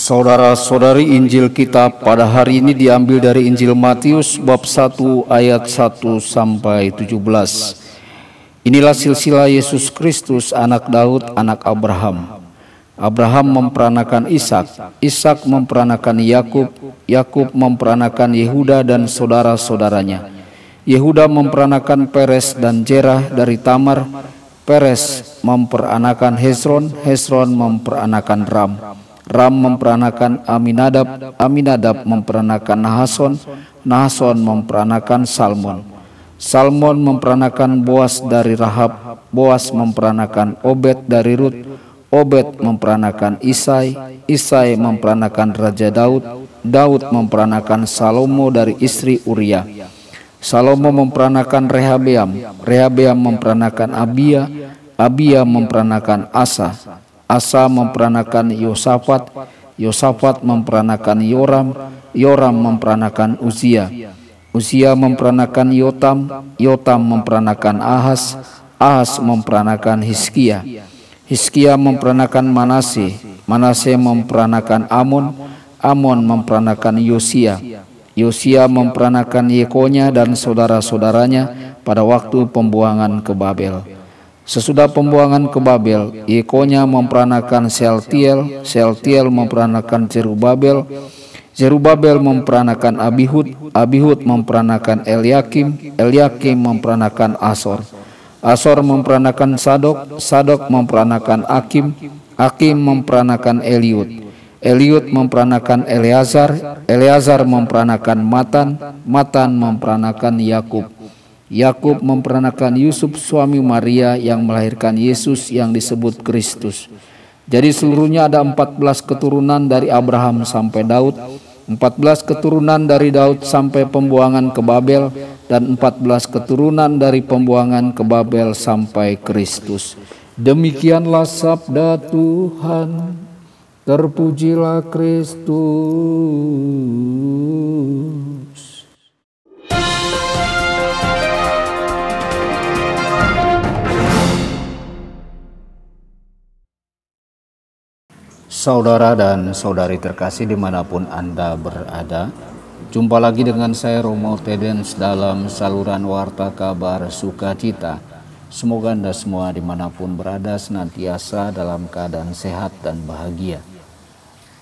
Saudara-saudari, Injil kita pada hari ini diambil dari Injil Matius bab 1 ayat 1 sampai 17. Inilah silsilah Yesus Kristus, anak Daud, anak Abraham. Abraham memperanakan Ishak, Ishak memperanakan Yakub, Yakub memperanakan Yehuda dan saudara-saudaranya. Yehuda memperanakan Peres dan Jerah dari Tamar. Peres memperanakan Hezron, Hezron memperanakan Ram. Ram memperanakan Aminadab, Aminadab memperanakan Nahason, Nahason memperanakan Salmon. Salmon memperanakan Boas dari Rahab, Boas memperanakan Obed dari Rut, Obed memperanakan Isai, Isai memperanakan Raja Daud, Daud memperanakan Salomo dari istri Uria. Salomo memperanakan Rehabeam, Rehabeam memperanakan Abia, Abia memperanakan Asa, Asa memperanakan Yosafat, Yosafat memperanakan Yoram, Yoram memperanakan Uzia, Uzia memperanakan Yotam, Yotam memperanakan Ahaz, Ahaz memperanakan Hizkia, Hizkia memperanakan Manase, Manase memperanakan Amon, Amon memperanakan Yosia, Yosia memperanakan Yekonya dan saudara-saudaranya pada waktu pembuangan ke Babel. Sesudah pembuangan ke Babel, Yekonya memperanakan Sealtiel, Sealtiel memperanakan Zerubabel, Zerubabel memperanakan Abihud, Abihud memperanakan Eliakim, Eliakim memperanakan Asor, Asor memperanakan Sadok, Sadok memperanakan Akim, Akim memperanakan Eliud, Eliud memperanakan Eleazar, Eleazar memperanakan Matan, Matan memperanakan Yakub, Yakub memperanakan Yusuf suami Maria yang melahirkan Yesus yang disebut Kristus. Jadi seluruhnya ada 14 keturunan dari Abraham sampai Daud, 14 keturunan dari Daud sampai pembuangan ke Babel, dan 14 keturunan dari pembuangan ke Babel sampai Kristus. Demikianlah sabda Tuhan. Terpujilah Kristus. Saudara dan saudari terkasih dimanapun Anda berada, jumpa lagi dengan saya Romo Tedens dalam saluran Warta Kabar Sukacita. Semoga Anda semua dimanapun berada senantiasa dalam keadaan sehat dan bahagia.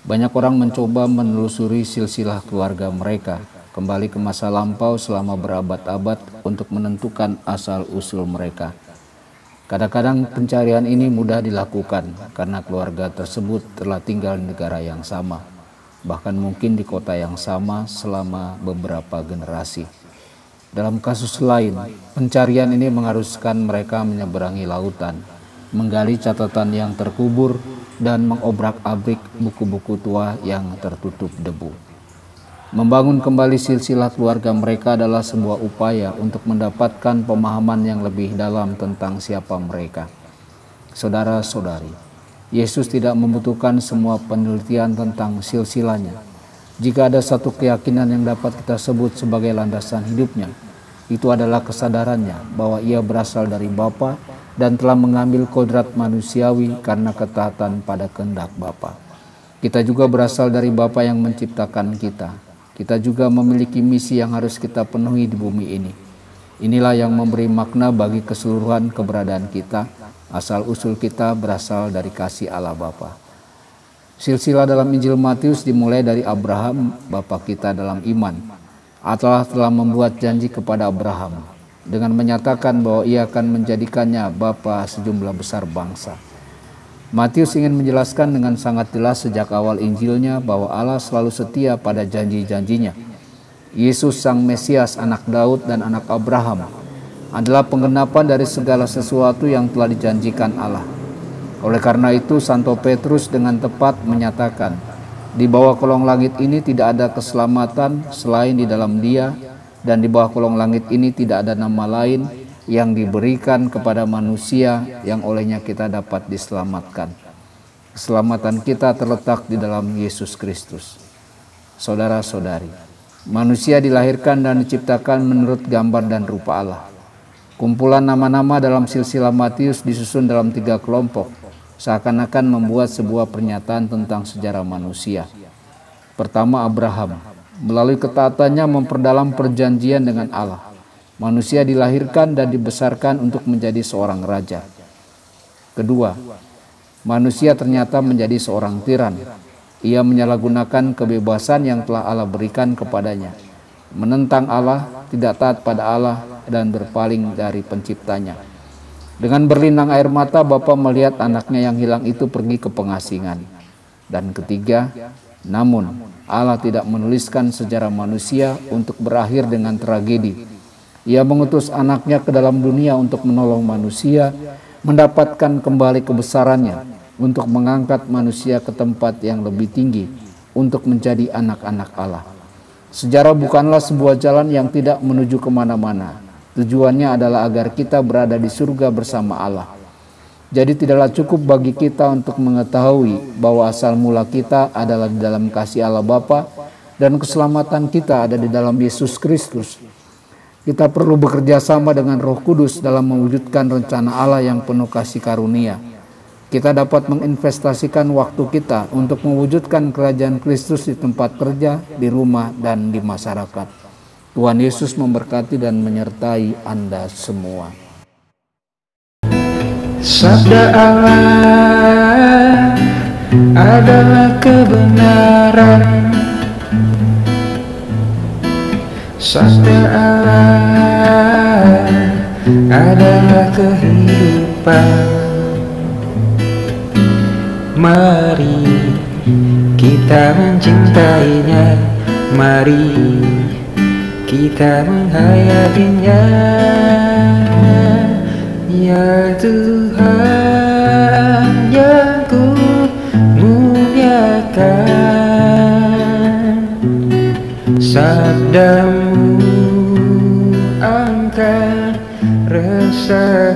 Banyak orang mencoba menelusuri silsilah keluarga mereka, kembali ke masa lampau selama berabad-abad untuk menentukan asal-usul mereka. Kadang-kadang pencarian ini mudah dilakukan karena keluarga tersebut telah tinggal di negara yang sama, bahkan mungkin di kota yang sama selama beberapa generasi. Dalam kasus lain, pencarian ini mengharuskan mereka menyeberangi lautan, menggali catatan yang terkubur, dan mengobrak-abrik buku-buku tua yang tertutup debu. Membangun kembali silsilah keluarga mereka adalah sebuah upaya untuk mendapatkan pemahaman yang lebih dalam tentang siapa mereka. Saudara-saudari, Yesus tidak membutuhkan semua penelitian tentang silsilahnya. Jika ada satu keyakinan yang dapat kita sebut sebagai landasan hidupnya, itu adalah kesadarannya bahwa ia berasal dari Bapa dan telah mengambil kodrat manusiawi karena ketaatan pada kehendak Bapa. Kita juga berasal dari Bapa yang menciptakan kita. Kita juga memiliki misi yang harus kita penuhi di bumi ini. Inilah yang memberi makna bagi keseluruhan keberadaan kita. Asal-usul kita berasal dari kasih Allah Bapa. Silsilah dalam Injil Matius dimulai dari Abraham, bapa kita dalam iman. Allah telah membuat janji kepada Abraham dengan menyatakan bahwa ia akan menjadikannya bapa sejumlah besar bangsa. Matius ingin menjelaskan dengan sangat jelas sejak awal Injilnya bahwa Allah selalu setia pada janji-janjinya. Yesus Sang Mesias, anak Daud dan anak Abraham, adalah penggenapan dari segala sesuatu yang telah dijanjikan Allah. Oleh karena itu, Santo Petrus dengan tepat menyatakan, di bawah kolong langit ini tidak ada keselamatan selain di dalam Dia, dan di bawah kolong langit ini tidak ada nama lain yang diberikan kepada manusia yang olehnya kita dapat diselamatkan. Keselamatan kita terletak di dalam Yesus Kristus. Saudara-saudari, manusia dilahirkan dan diciptakan menurut gambar dan rupa Allah. Kumpulan nama-nama dalam silsilah Matius disusun dalam 3 kelompok. seakan-akan membuat sebuah pernyataan tentang sejarah manusia. Pertama, Abraham. Melalui ketaatannya memperdalam perjanjian dengan Allah, manusia dilahirkan dan dibesarkan untuk menjadi seorang raja. Kedua, manusia ternyata menjadi seorang tiran. Ia menyalahgunakan kebebasan yang telah Allah berikan kepadanya, menentang Allah, tidak taat pada Allah, dan berpaling dari penciptanya. Dengan berlinang air mata, Bapa melihat anaknya yang hilang itu pergi ke pengasingan. Dan ketiga, namun Allah tidak menuliskan sejarah manusia untuk berakhir dengan tragedi. Ia mengutus anaknya ke dalam dunia untuk menolong manusia mendapatkan kembali kebesarannya, untuk mengangkat manusia ke tempat yang lebih tinggi, untuk menjadi anak-anak Allah. Sejarah bukanlah sebuah jalan yang tidak menuju kemana-mana. Tujuannya adalah agar kita berada di surga bersama Allah. Jadi tidaklah cukup bagi kita untuk mengetahui bahwa asal mula kita adalah di dalam kasih Allah Bapa dan keselamatan kita ada di dalam Yesus Kristus. Kita perlu bekerja sama dengan Roh Kudus dalam mewujudkan rencana Allah yang penuh kasih karunia. Kita dapat menginvestasikan waktu kita untuk mewujudkan kerajaan Kristus di tempat kerja, di rumah, dan di masyarakat. Tuhan Yesus memberkati dan menyertai Anda semua. Sabda Allah adalah kebenaran. Sabda Allah adalah kehidupan. Mari kita mencintainya, mari kita menghayatinya. Ya Tuhan yang ku muliakan, sabdamu angkat rasa